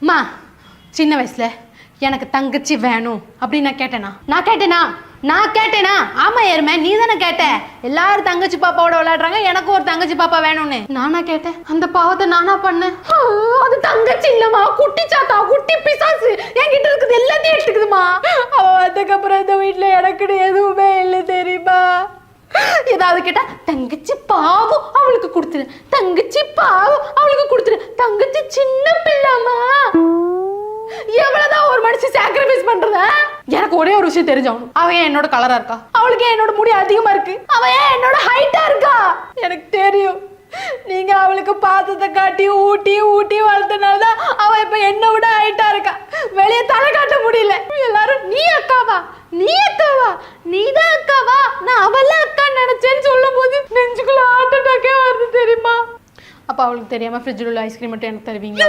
அம்மா சின்ன வயசுல எனக்கு தங்கச்சி வேணும் அப்படின்னு நான் கேட்டேனா ஆமா ஏறுமே நீ தானே கேட்ட எல்லாரும் தங்கச்சி பாப்பாவோட விளையாடுறாங்க எனக்கு ஒரு தங்கச்சி பாப்பா வேணும்னு நானா கேட்டேன் அந்த பாவத்தை நானா பண்ணேன் அது தங்கச்சி இல்லம்மா குட்டி சாத்தா குட்டி பிசாசு என்கிட்ட இருக்குது எல்லாத்தையும் எடுத்துக்குதுமா அவ அதுக்கப்புறம் இந்த வீட்டுல எனக்கு எதுவுமே இல்லை தெரியுமா ஏதாவது கேட்டா தங்கச்சி பாவம் அவளுக்கு கொடுத்துரு தங்கச்சி பாவம் அவளுக்கு கொடுத்துரு தங்கச்சி சின்ன பிள்ளைமா எவ்வளவுதான் ஒரு மனுஷன் சாக்ரிஃபைஸ் பண்றத எனக்கு ஒரே ஒரு விஷயம் தெரிஞ்சவனும் அவ ஏன் என்னோட கலரா இருக்கா அவளுக்கு ஏன் என்னோட முடி அதிகமா இருக்கு அவ ஏன் என்னோட ஹைட்டா இருக்கா எனக்கு தெரியும் நீங்க அவளுக்கு பாத்தத்தை காட்டி ஊட்டி ஊட்டி வளர்த்தனாலதான் அவ இப்ப என்ன விட ஹைட்டா இருக்கா வெளியே தலை காட்ட முடியல எல்லாரும் நீ அக்காவா நீதான் அக்காவா நான் அவள அக்கான்னு நினைச்சேன்னு சொல்லும் போது நெஞ்சுக்குள்ள ஹார்ட் அட்டாக்கே வருது தெரியுமா அப்ப அவளுக்கு தெரியாம ஃப்ரிட்ஜில் உள்ள ஐஸ்கிரீம் மட்டும் எனக்கு தருவீங்களா